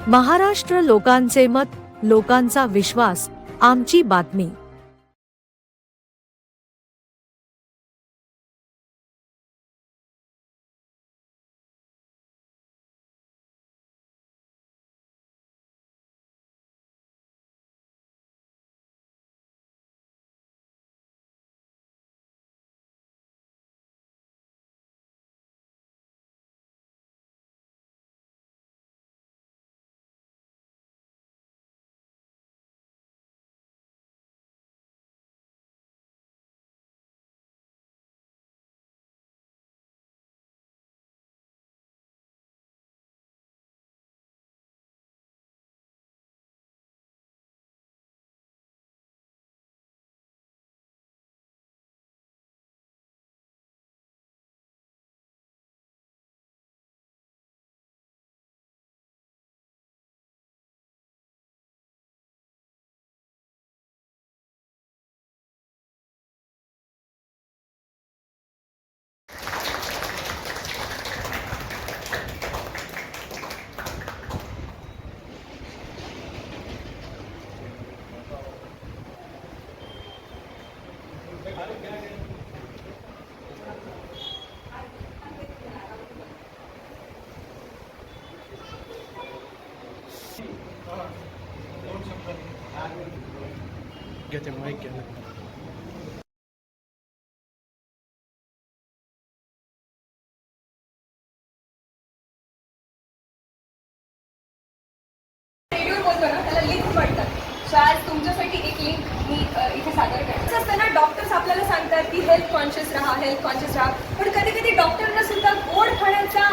महाराष्ट्र लोकांचे मत, लोकांचा विश्वास, आमची बातमी। Get the mic in. आज तुमच्यासाठी एक लिंक मी इथे सादर करते। असताना डॉक्टर्स आपल्याला सांगतात की हेल्थ कॉन्शियस राहा, पण कधी कधी डॉक्टरना सुद्धा गोड खाण्याचा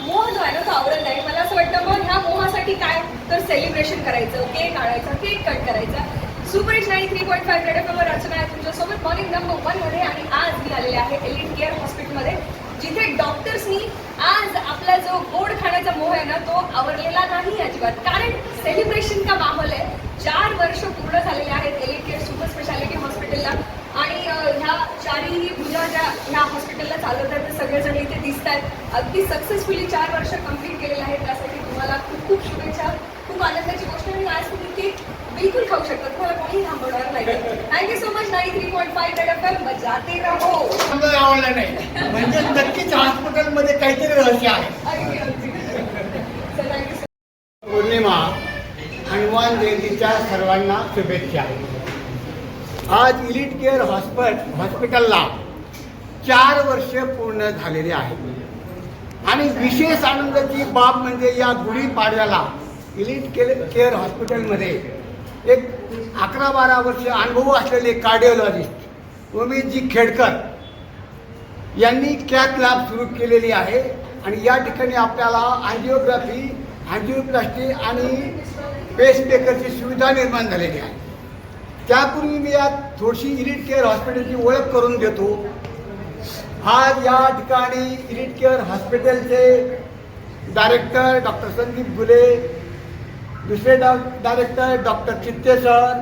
मोह जो आहे ना तो आवडत नाही। मला असं वाटतं मग ह्या मोहासाठी काय तर सेलिब्रेशन करायचं, केक आणायचा, केक कट करायचा। सुपर हिट्स 93.5 रेड एफएम वर रचना आहे तुमच्यासोबत मॉर्निंग नंबर 1 मध्ये आणि आज मी आलेले आहे एलिट केअर हॉस्पिटलमध्ये, जिथे डॉक्टर्सनी आज आपला जो गोड खाण्याचा मोह आहे ना तो आवरलेला नाही अजिबात, कारण सेलिब्रेशन का माहोल आहे। 4 वर्ष पूर्ण झालेले आहेत एलिट केअर सुपर स्पेशालिटी हॉस्पिटलला आणि ह्या चारही भुजा ज्या ह्या हॉस्पिटलला चालवतात ते सगळेजण इथे दिसत आहेत। अगदी सक्सेसफुली 4 वर्ष कंप्लीट केलेले आहेत, त्यासाठी तुम्हाला खूप खूप शुभेच्छा। खूप आनंदाची गोष्ट आहे, आज तुम्ही केक बिलकुल खाऊ शकता, तुम्हाला कोणी थांबवणार नाही। Thank you so much 93.5 red FM बजाते रहो। आवडला नाही म्हणजे नक्कीच हॉस्पिटलमध्ये काहीतरी रहस्य आहे। पौर्णिमा हनुमान जयंतीच्या सर्वांना शुभेच्छा। आज एलिट केअर हॉस्पिटलला 4 वर्ष पूर्ण झालेली आहेत आणि विशेष आनंदाची बाब म्हणजे या गुढीपाडव्याला एलिट केअर हॉस्पिटलमध्ये एक 11-12 वर्ष अनुभव असलेले कार्डिओलॉजिस्ट उमेशजी खेडकर यांनी कॅथ लॅब सुरू केलेली आहे आणि या ठिकाणी आपल्याला अँजिओग्राफी, अँजिओप्लास्टी आणि पेसमेकरची सुविधा निर्माण झालेली आहे। त्यापूर्वी मी यात थोडीशी एलिट केअर हॉस्पिटलची ओळख करून देतो। आज या ठिकाणी एलिट केअर हॉस्पिटलचे डायरेक्टर डॉक्टर संदीप गुले, दुसरे डायरेक्टर डॉक्टर चित्ते सर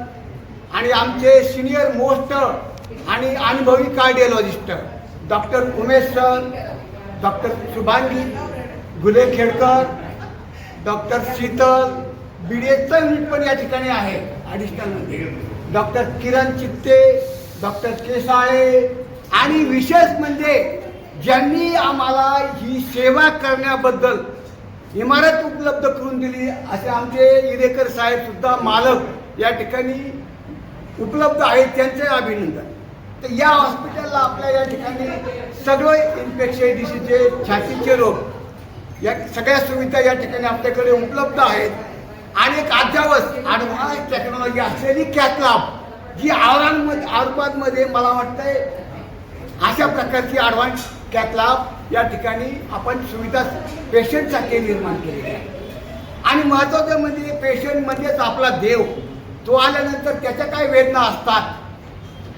आणि आमचे सिनियर मोस्ट आणि अनुभवी cardiologist doctor Umesh sir, doctor Shubhangi Gule Khedkar, doctor Sheetal बीडीएसचा युनिट पण या ठिकाणी आहे ॲडिशनलमध्ये, डॉक्टर किरण चित्ते, डॉक्टर केसाळे आणि विशेष म्हणजे ज्यांनी आम्हाला ही सेवा करण्याबद्दल इमारत उपलब्ध करून दिली असे आमचे इरेकर साहेब सुद्धा मालक या ठिकाणी उपलब्ध आहेत, त्यांचे अभिनंदन। तर या हॉस्पिटलला आपल्या या ठिकाणी सगळं इन्फेक्शन डिसीजचे, छातीचे रोग या सगळ्या सुविधा या ठिकाणी आपल्याकडे उपलब्ध आहेत आणि एक ॲडव्हान्स टेक्नॉलॉजी असलेली कॅथ लॅब जी औरंगाबादमध्ये मला वाटतंय अशा प्रकारची ॲडव्हान्स कॅथ लॅब या ठिकाणी आपण सुविधा पेशंटसाठी निर्माण केलेली आहे। आणि महत्त्वाचं म्हणजे पेशंट म्हणजेच आपला देव, तो आल्यानंतर त्याच्या काय वेदना असतात,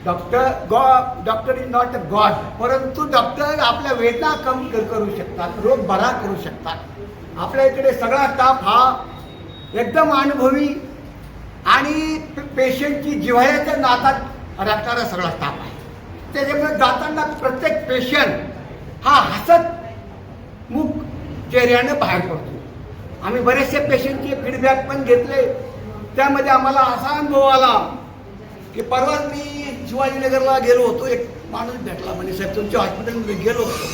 doctor is not a God, परंतु डॉक्टर आपल्या वेदना कमी करू शकतात, रोग बरा करू शकतात। आपल्या इकडे सगळा स्टाफ हा एकदम अनुभवी आणि पेशंटची जिव्हाळ्याच्या नातात राखणारा सगळा स्टाफ आहे। त्याच्यामुळे जाताना प्रत्येक पेशंट हा हसत मुख चेहऱ्यानं बाहेर पडतो। आम्ही बरेचसे पेशंटचे फीडबॅक पण घेतले. त्यामध्ये आम्हाला असा अनुभव आला की परवाच मी शिवाजीनगरला गेलो होतो. एक माणूस भेटला म्हणजे साहेब तुमच्या हॉस्पिटलमध्ये गेलो होतो,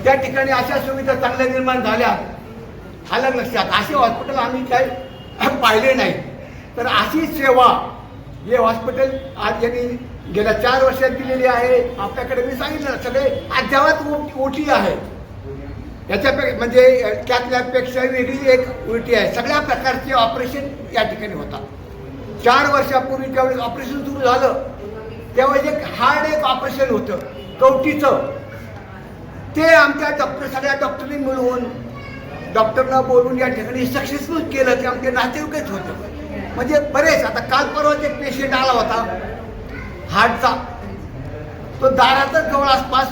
त्या ठिकाणी अशा सुविधा चांगल्या निर्माण झाल्या. आलं लक्षात, असे हॉस्पिटल आम्ही काही पाहिले नाही. तर अशी सेवा हे हॉस्पिटल आज यांनी गेल्या 4 वर्षात दिलेली आहे. आपल्याकडे मी सांगितलं सगळे अद्यावत ओटी आहे. याच्यापेक्षा म्हणजे त्यापेक्षा वेगळी एक उलटी आहे. सगळ्या प्रकारचे ऑपरेशन या ठिकाणी होतात. 4 वर्षापूर्वी ज्यावेळेस ऑपरेशन सुरू झालं त्यावेळेस एक हार्ड एक ऑपरेशन होतं कवटीचं. ते आमच्या सगळ्या डॉक्टरनी मिळून डॉक्टरला बोलून या ठिकाणी सक्सेसफुल केलं. ते आमचे नातेवाईकच होतं. म्हणजे बरेच आता काल परवाच एक पेशंट आला होता हार्टचा, तो दारातच जवळ आसपास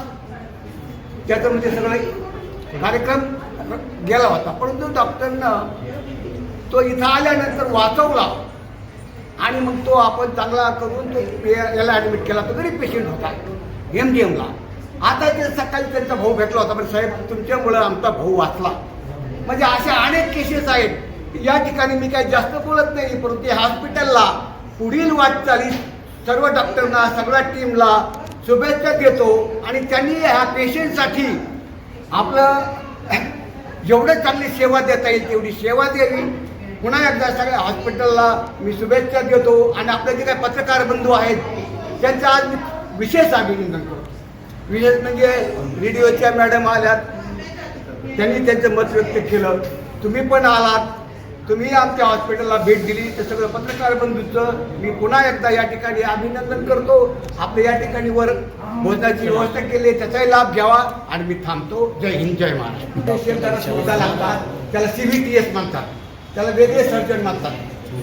त्याच्यामध्ये सगळं कार्यक्रम गेला होता. परंतु डॉक्टरनं तो इथं आल्यानंतर वाचवला आणि मग तो आपण चांगला करून तो याला ॲडमिट केला. तो गरीब पेशंट होता MGMला. आता ते सकाळी त्यांचा भाऊ भेटला होता, पण साहेब तुमच्यामुळं आमचा भाऊ वाचला. म्हणजे अशा अनेक केसेस आहेत. या ठिकाणी मी काही जास्त बोलत नाही, परंतु या हॉस्पिटलला पुढील वाटचालीस सर्व डॉक्टरना सगळ्या टीमला शुभेच्छा देतो. आणि त्यांनी ह्या पेशंटसाठी आपलं जेवढं चांगली सेवा देता येईल तेवढी सेवा द्यावी. पुन्हा एकदा सगळ्या हॉस्पिटलला मी शुभेच्छा देतो. आणि आपले जे काही पत्रकार बंधू आहेत त्यांचं आज मी विशेष अभिनंदन करतो. विशेष म्हणजे रेडिओच्या मॅडम आल्यात, त्यांनी त्यांचं मत व्यक्त केलं. तुम्ही पण आलात, तुम्ही आमच्या हॉस्पिटलला भेट दिली. तर सगळं पत्रकार बंधूचं मी पुन्हा एकदा या ठिकाणी अभिनंदन करतो. आपल्या या ठिकाणी वर भोजनाची व्यवस्था केली, त्याचाही लाभ घ्यावा. आणि मी थांबतो. जय हिंद, जय महाराष्ट्र. पेशंटला सुविधा लागतात, त्याला CVTS म्हणतात, त्याला वेगळे सर्जन म्हणतात.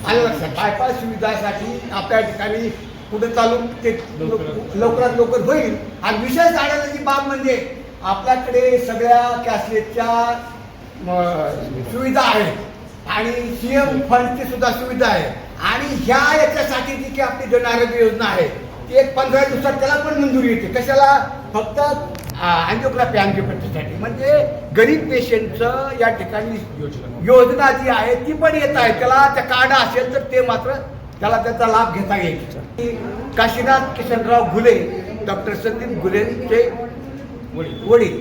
आलं लक्षात. बायपास सुविधासाठी आपल्या ठिकाणी पुढे चालू ते लवकरात लवकर होईल. आणि विशेष आढळण्याची बाब म्हणजे आपल्याकडे सगळ्या कॅशलेसच्या सुविधा आहेत आणि CM फंडची सुद्धा सुविधा आहे. आणि ह्या याच्यासाठी जी की आपली जन आरोग्य योजना आहे ती एक 15 दिवसात त्याला पण मंजुरी येते. कशाला? फक्त अँजिओप्लास्टीसाठी. म्हणजे गरीब पेशंटचं या ठिकाणी योजना जी आहे ती पण येत आहे. त्याला त्या कार्ड असेल तर ते मात्र त्याला त्याचा लाभ घेता येईल. काशीनाथ किशनराव घुले, डॉक्टर संदीप घुलेंचे वडील.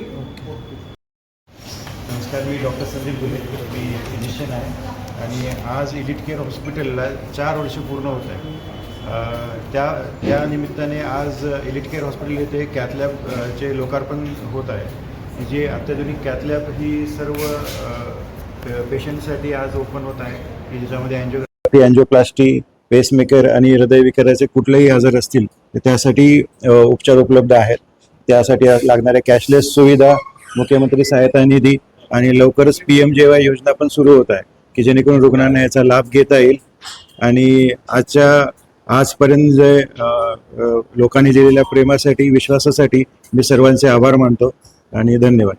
नमस्कार, मी डॉक्टर संदीप घुले, मी फिजिशियन आहे. आणि आज इलिट केअर हॉस्पिटलला 4 वर्ष पूर्ण होत आहे. त्या निमित्ताने आज इलिट केअर हॉस्पिटल येथे कॅथलॅबचे लोकार्पण होत आहे. जे अत्याधुनिक कॅथलॅब ही सर्व पेशंटसाठी आज ओपन होत आहे, की ज्याच्यामध्ये अँजिओप्लास्टी, पेसमेकर आणि हृदयविकाराचे कुठलेही आजार असतील तर त्यासाठी उपचार उपलब्ध आहेत. त्यासाठी लागणाऱ्या कॅशलेस सुविधा, मुख्यमंत्री सहायता निधी आणि लवकरच PMJY योजना पण सुरू होत आहे, की जेणेकरून रुग्णांना याचा लाभ घेता येईल. आणि आजपर्यंत जे लोकांनी दिलेल्या प्रेमासाठी, विश्वासासाठी मी सर्वांचे आभार मानतो आणि धन्यवाद.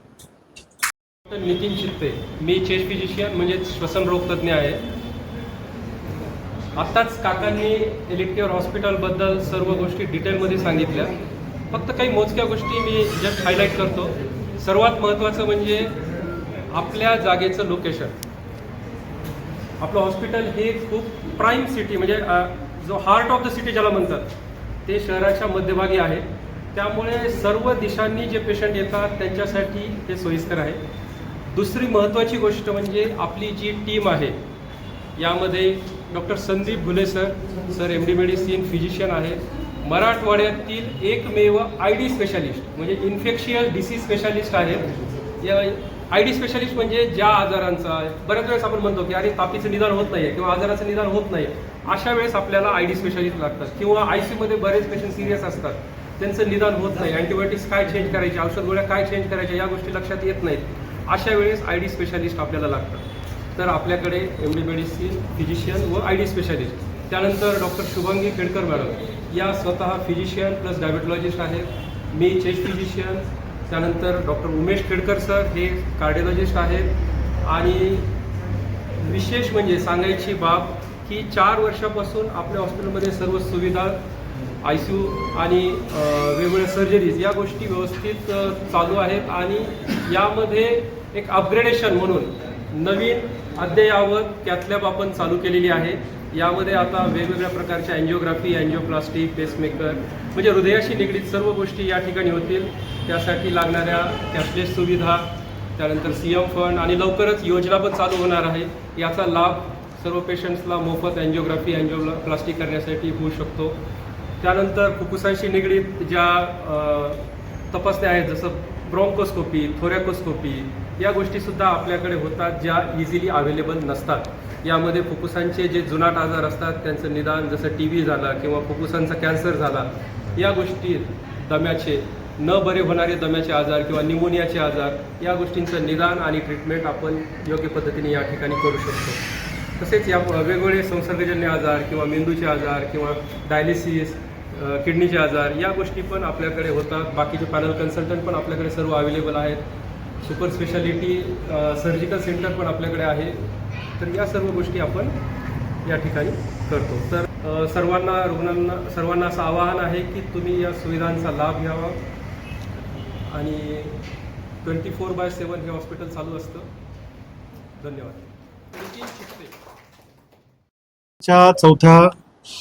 नितीन चित्ते, मी चेस्ट फिजिशियन म्हणजे श्वसन रोग तज्ज्ञ आहे. आत्ताच काकांनी इलिट केअर हॉस्पिटलबद्दल सर्व गोष्टी डिटेलमध्ये सांगितल्या. फक्त काही मोजक्या गोष्टी मी जस्ट हायलाईट करतो. सर्वात महत्त्वाचं म्हणजे आपल्या जागेचं लोकेशन. आपलं हॉस्पिटल हे खूप प्राईम सिटी म्हणजे जो हार्ट ऑफ द सिटी ज्याला म्हणतात ते शहराच्या मध्यभागी आहे. त्यामुळे सर्व दिशांनी जे पेशंट येतात त्यांच्यासाठी ते सोयीस्कर आहे. दुसरी महत्त्वाची गोष्ट म्हणजे आपली जी टीम आहे यामध्ये doctor Sandeep Ghule sir MD medicine physician आहे. मराठवाड्यातील एकमेव ID स्पेशालिस्ट म्हणजे इन्फेक्शियस डिसीज स्पेशालिस्ट आहेत. या ID स्पेशालिस्ट म्हणजे ज्या आजारांचा बऱ्याच वेळेस आपण म्हणतो की अरे तापीचं निदान होत नाही आहे किंवा आजाराचं निदान होत नाही, अशा वेळेस आपल्याला ID स्पेशालिस्ट लागतात. किंवा ICUमध्ये बरेच पेशंट सिरियस असतात, त्यांचं निदान होत नाही, अँटीबायोटिक्स काय चेंज करायचे, औषध गोळ्या काय चेंज करायच्या या गोष्टी लक्षात येत नाहीत. अशा वेळेस ID स्पेशालिस्ट आपल्याला लागतात. तर आपल्याकडे MD मेडिसिन फिजिशियन व ID स्पेशालिस्ट. त्यानंतर डॉक्टर शुभांगी खेडकर मॅडम या स्वतः फिजिशियन प्लस डायबेटॉलॉजिस्ट आहेत. मी चेस्ट फिजिशियन. त्यानंतर डॉक्टर उमेश खेडकर सर हे कार्डिओलॉजिस्ट आहेत. आणि विशेष म्हणजे सांगायची बाब की 4 वर्षापासून आपल्या हॉस्पिटलमध्ये सर्व सुविधा ICU आणि वेगवेगळ्या सर्जरीज या गोष्टी व्यवस्थित चालू आहेत. आणि यामध्ये एक अपग्रेडेशन म्हणून नवीन अद्ययावत कॅथलॅब आपण चालू केलेली आहे. यामध्ये आता वेगवेगळ्या प्रकारच्या अँजिओग्राफी, अँजिओप्लास्टी, पेसमेकर म्हणजे हृदयाशी निगडीत सर्व गोष्टी या ठिकाणी होतील. त्यासाठी लागणाऱ्या कॅशलेस सुविधा, त्यानंतर CM फंड आणि लवकरच योजना पण चालू होणार आहे. याचा लाभ सर्व पेशंट्सला मोफत अँजिओग्राफी, अँजिओप्लास्टी करण्यासाठी होऊ शकतो. त्यानंतर फुफ्फुसांशी निगडीत ज्या तपासण्या आहेत, जसं ब्रॉन्कोस्कोपी, थोरॅकोस्कोपी, या गोष्टीसुद्धा आपल्याकडे होतात, ज्या इझिली अवेलेबल नसतात. यामध्ये फुफ्फुसांचे जे जुनाट आजार असतात त्यांचं निदान, जसं TB झाला किंवा फुफ्फुसांचा कॅन्सर झाला, या गोष्टी, दम्याचे न बरे होणारे दम्याचे आजार किंवा निमोनियाचे आजार, या गोष्टींचं निदान आणि ट्रीटमेंट आपण योग्य पद्धतीने या ठिकाणी करू शकतो. तसेच या वेगवेगळे संसर्गजन्य आजार किंवा मेंदूचे आजार किंवा डायलिसिस, किडनीचे आजार, या गोष्टी पण आपल्याकडे होतात. बाकीचे पॅनल कन्सल्टंट पण आपल्याकडे सर्व अवेलेबल आहेत. सुपर स्पेशालिटी सर्जिकल सेंटर पण आपल्याकडे आहे. तर या सर्व गोष्टी आपण या ठिकाणी करतो. तर सर्वांना असं आवाहन आहे की तुम्ही या सुविधांचा लाभ घ्यावा आणि 24/7 हे हॉस्पिटल चालू असतं. धन्यवाद. च्या 4थ्या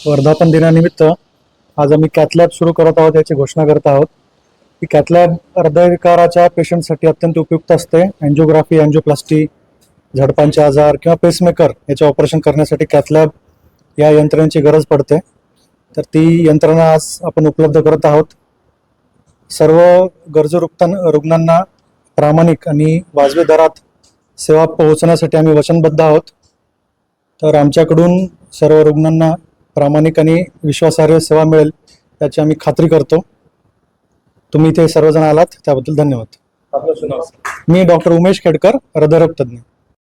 वर्धापन दिनानिमित्त आज आम्ही कॅथलॅब सुरू करत आहोत, याची घोषणा करत आहोत. ही कॅथलॅब हृदयविकाराच्या पेशंटसाठी अत्यंत उपयुक्त असते. अँजिओग्राफी, अँजिओप्लास्टी, झडपांचे आजार किंवा पेसमेकर याचे ऑपरेशन करण्यासाठी कॅथलॅब या यंत्रणेची गरज पडते. तर ती यंत्रणा आज आपण उपलब्ध करत आहोत. सर्व गरजू रुग्णांना प्रामाणिक आणि वाजवी दरात सेवा पोहोचण्यासाठी आम्ही वचनबद्ध आहोत. तर आमच्याकडून सर्व रुग्णांना प्रामाणिक आणि विश्वासार्ह सेवा मिळेल याची आम्ही खात्री करतो. तुम्ही इथे सर्वजण आलात त्याबद्दल धन्यवाद. आपलं सुनाव. मी डॉक्टर उमेश खेडकर, हृदयरोग तज्ञ.